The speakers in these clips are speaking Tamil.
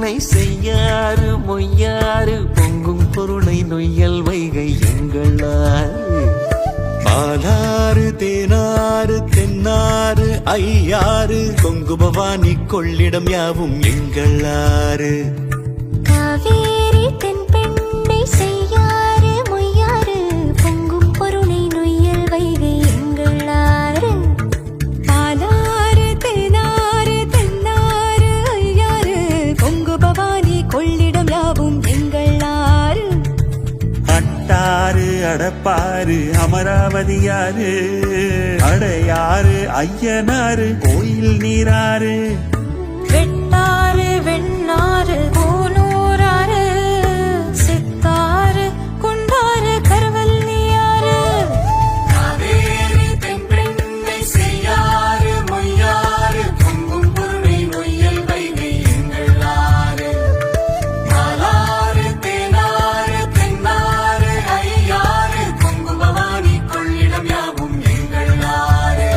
பெண்ணை செய்யாறு மொய்யாறு பொங்கும் பொருளை நொய்யல் வைகை எங்களாறு பாலாறு தேனாறு தென்னாறு ஐயாறு கொங்கு பவானி கொள்ளிடம் யாவும் எங்களாறு காவேரி தென் பெண்ணை செய்யாறு மொய்யாறு பொங்கும் பொருளை நொய்யல் வைகை எங்களாறு பாலாறு தேனாறு தென்னாறு ஐயாறு கொங்கு பவானி கொள்ளிடம் யாவும் எங்களாறு அட்டாறு அடப்பாறு அமராவதியாறு அடையாறு ஐயனாறு கோயில் நீராறு வெட்டாறு வெண்ணாறு பூனூராறு சித்தாறு குண்டாறு கருவல்லியாறு காவேரி தென்பெண்ணை செய்யாறு மொய்யாறு பொங்கும் பொருளை நொய்யல் வைகை எங்களாறு பாலாறு தேனாறு தென்னாறு ஐயாறு கொங்கு பவானி கொள்ளிடம் யாவும் எங்களாறு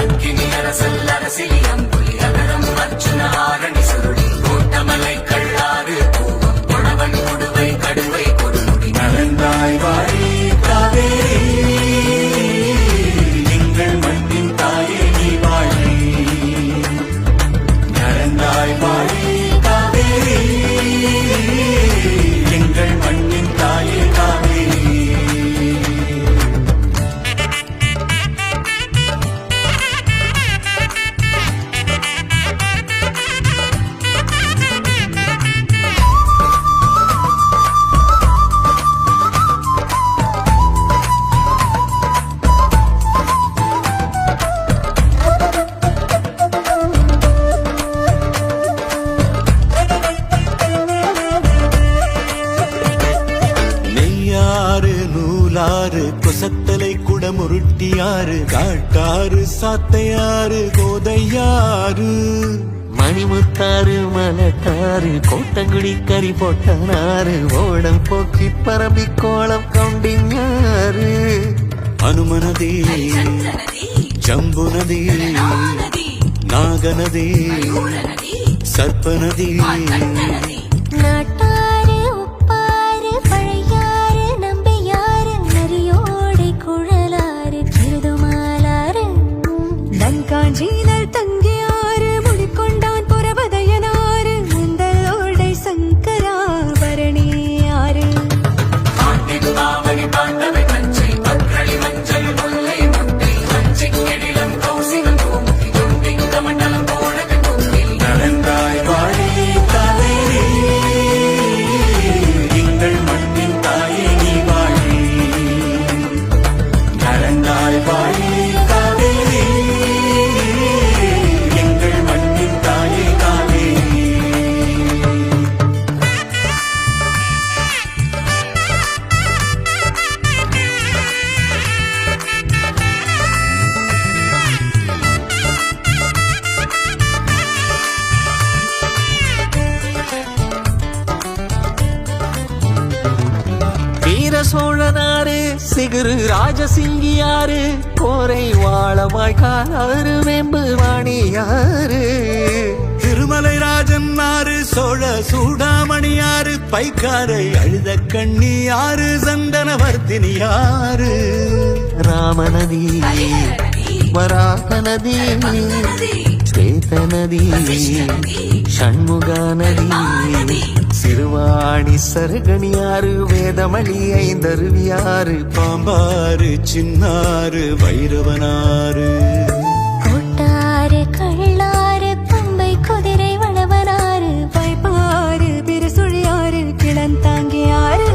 அக்கினி அரசல் அரசிலியம் புலிகரம் அர்ச்சுன ஆரணி சுருளி கோட்டமலை கள்ளாறு பூவம் புடவன் கொடுவை கடுவை கொடுமுடி நலந்தாய் வாழி காவேரி எங்கள் மண்ணின் தாயே நீ வாழி நலந்தாய் வாழி காவேரி எங்கள் மண்ணின் தாயே காவேரி நெய்யாறு நூலாறு கொசத்தலை குடமுருட்டியாறு காட்டாறு சாத்தையாறு கோதையாறு மணிமுத்தாறு மலட்டாறு கோட்டங்குடி கறி போட்டனாறு ஓடம் போக்கி பரம்பி கோலம் கவுண்டிஞாறு அனுமனதி ஜம்புநதி நாகநதி சர்ப்பநதி நாட்டாறு உப்பாறு பழையாறு நம்பியாறு நரியோடை குழலாறு திருதுமாலாறு தன்காஞ்சினல் தங்கியாறு முடிக்கொண்டான் புறவதையனாறு முந்தலோடை சங்கராபரணியாறு நலந்தாய் வாழி காவேரி எங்கள் மண்ணின் தாயே நீ வாழி நலந்தாய் வாழி காவேரி எங்கள் மண்ணின் தாயே காவேரி வீர சோழனாறு சிகுரு ராஜசிங்கியாறு கோரை வாழமாய் காலாறு வேம்பு வாணியாறு திருமலை ராஜன் ஆறு சோழ சூடாமணியாறு பைக்காரை அழுத கண்ணியாறு சந்தனவர்த்தினியாறு ராமநதி வராகநதி ஸ்வேதநதி ஷண்முகாநதி சிறுவாணி சருகணியாறு வேதமணி ஐந்தருவியாறு பாம்பாறு சின்னாறு வைரவனாறு கோட்டாறு கள்ளாறு பம்பை குதிரை வளவனாறு வைப்பாறு பிறசுழியாறு கிளந்தாங்கியாறு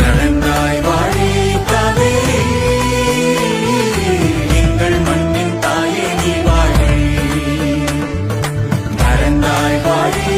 நலந்தாய் வாழி காவேரி எங்கள் மண்ணின் தாயே நீ வாழி நலந்தாய் வாழி